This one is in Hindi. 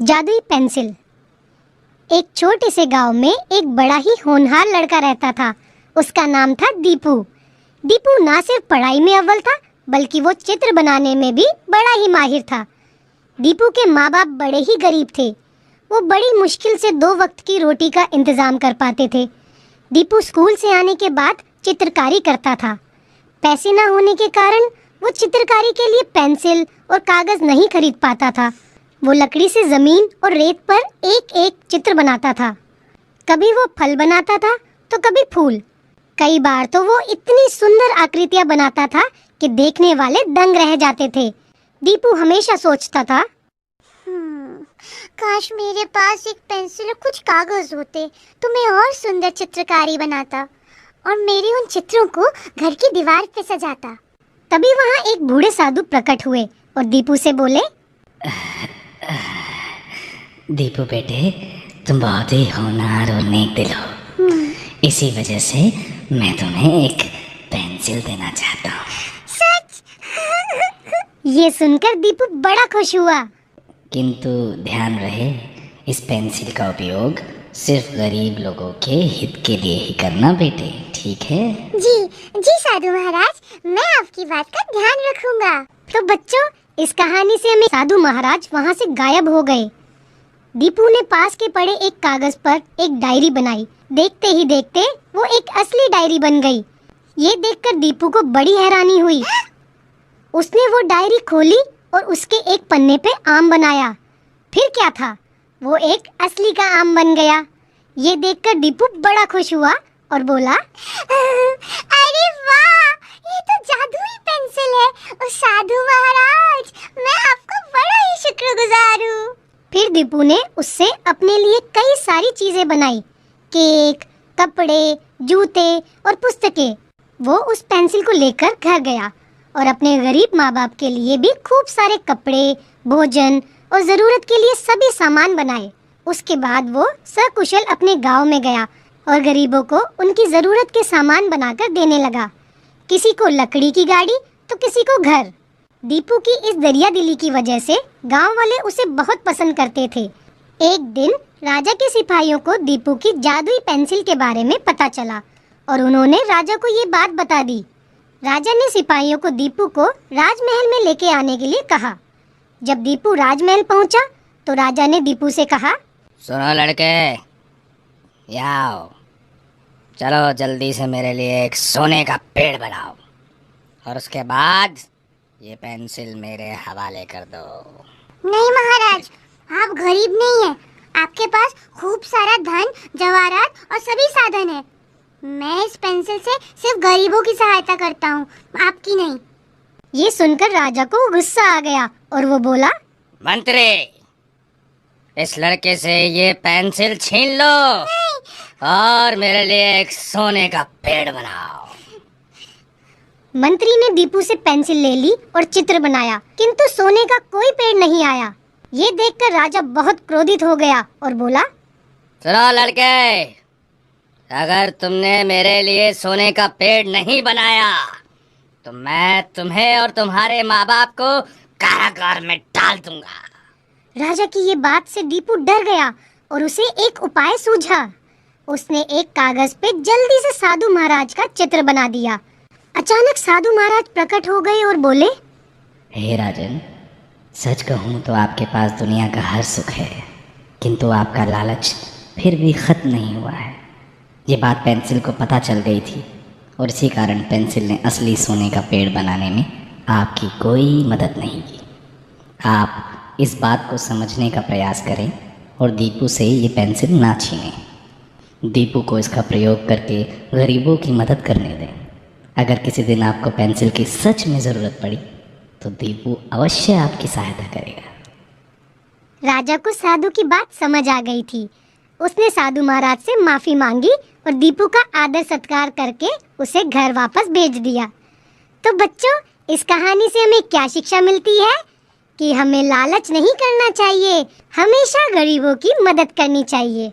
जादुई पेंसिल। एक छोटे से गांव में एक बड़ा ही होनहार लड़का रहता था। उसका नाम था दीपू। दीपू ना सिर्फ पढ़ाई में अव्वल था, बल्कि वो चित्र बनाने में भी बड़ा ही माहिर था। दीपू के माँ बाप बड़े ही गरीब थे। वो बड़ी मुश्किल से 2 वक्त की रोटी का इंतजाम कर पाते थे। दीपू स्कूल से आने के बाद चित्रकारी करता था। पैसे ना होने के कारण वो चित्रकारी के लिए पेंसिल और कागज नहीं खरीद पाता था। वो लकड़ी से जमीन और रेत पर एक एक चित्र बनाता था। कभी वो फल बनाता था तो कभी फूल। कई बार तो वो इतनी सुंदर आकृतियां बनाता था कि देखने वाले दंग रह जाते थे। दीपू हमेशा सोचता था, काश मेरे पास एक पेंसिल और कुछ कागज होते तो मैं और सुंदर चित्रकारी बनाता और मेरे उन चित्रों को घर की दीवार पे सजाता। तभी वहाँ एक बूढ़े साधु प्रकट हुए और दीपू से बोले, दीपू बेटे, तुम बहुत ही होनहार और नेक दिल हो। इसी वजह से मैं तुम्हें एक पेंसिल देना चाहता हूँ। सच? ये सुनकर दीपू बड़ा खुश हुआ। किंतु ध्यान रहे, इस पेंसिल का उपयोग सिर्फ गरीब लोगों के हित के लिए ही करना बेटे, ठीक है? जी साधु महाराज, मैं आपकी बात का ध्यान रखूंगा। तो बच्चों, इस कहानी से हमें साधु महाराज वहाँ से गायब हो गए। दीपू ने पास के पड़े एक कागज पर एक डायरी बनाई। देखते ही देखते वो एक असली डायरी बन गई। ये देखकर दीपू को बड़ी हैरानी हुई। उसने वो डायरी खोली और उसके एक पन्ने पे आम बनाया। फिर क्या था, वो एक असली का आम बन गया। ये देखकर दीपू बड़ा खुश हुआ और बोला, अरे वाह, ये तो जादुई पेंसिल है। और साधु महाराज, मैं आपका बड़ा ही शुक्रगुजार हूँ। फिर दीपू ने उससे अपने लिए कई सारी चीजें बनाई। केक, कपड़े, जूते और पुस्तकें। वो उस पेंसिल को लेकर घर गया और अपने गरीब माँ बाप के लिए भी खूब सारे कपड़े, भोजन और जरूरत के लिए सभी सामान बनाए। उसके बाद वो सकुशल अपने गांव में गया और गरीबों को उनकी जरूरत के सामान बनाकर देने लगा। किसी को लकड़ी की गाड़ी तो किसी को घर। दीपू की इस दरिया दिली की वजह से गांव वाले उसे बहुत पसंद करते थे। एक दिन राजा के सिपाहियों को दीपू की जादुई पेंसिल के बारे में पता चला और उन्होंने राजा को ये बात बता दी। राजा ने सिपाहियों को दीपू को राजमहल में लेके आने के लिए कहा। जब दीपू राजमहल पहुंचा तो राजा ने दीपू से कहा, सुनो लड़के, यहाँ आओ। चलो जल्दी से मेरे लिए एक सोने का पेड़ बनाओ और उसके बाद ये पेंसिल मेरे हवाले कर दो। नहीं महाराज, आप गरीब नहीं हैं। आपके पास खूब सारा धन, जवाहरात और सभी साधन है। मैं इस पेंसिल से सिर्फ गरीबों की सहायता करता हूँ, आपकी नहीं। ये सुनकर राजा को गुस्सा आ गया और वो बोला, मंत्री, इस लड़के से ये पेंसिल छीन लो और मेरे लिए एक सोने का पेड़ बनाओ। मंत्री ने दीपू से पेंसिल ले ली और चित्र बनाया, किंतु सोने का कोई पेड़ नहीं आया। ये देखकर राजा बहुत क्रोधित हो गया और बोला, सुनो लड़के, अगर तुमने मेरे लिए सोने का पेड़ नहीं बनाया तो मैं तुम्हें और तुम्हारे माँ बाप को कारागार में डाल दूंगा। राजा की ये बात से दीपू डर गया और उसे एक उपाय सूझा। उसने एक कागज पे जल्दी से साधु महाराज का चित्र बना दिया। अचानक साधु महाराज प्रकट हो गए और बोले, हे राजन, सच कहूँ तो आपके पास दुनिया का हर सुख है, किंतु आपका लालच फिर भी खत्म नहीं हुआ है। ये बात पेंसिल को पता चल गई थी और इसी कारण पेंसिल ने असली सोने का पेड़ बनाने में आपकी कोई मदद नहीं की। आप इस बात को समझने का प्रयास करें और दीपू से ये पेंसिल ना छीनें। दीपू को इसका प्रयोग करके गरीबों की मदद करने दें। अगर किसी दिन आपको पेंसिल की सच में ज़रूरत पड़ी तो दीपू अवश्य आपकी सहायता करेगा। राजा को साधु की बात समझ आ गई थी। उसने साधु महाराज से माफी मांगी और दीपू का आदर सत्कार करके उसे घर वापस भेज दिया। तो बच्चों, इस कहानी से हमें क्या शिक्षा मिलती है कि हमें लालच नहीं करना चाहिए, हमेशा गरीबों की मदद करनी चाहिए।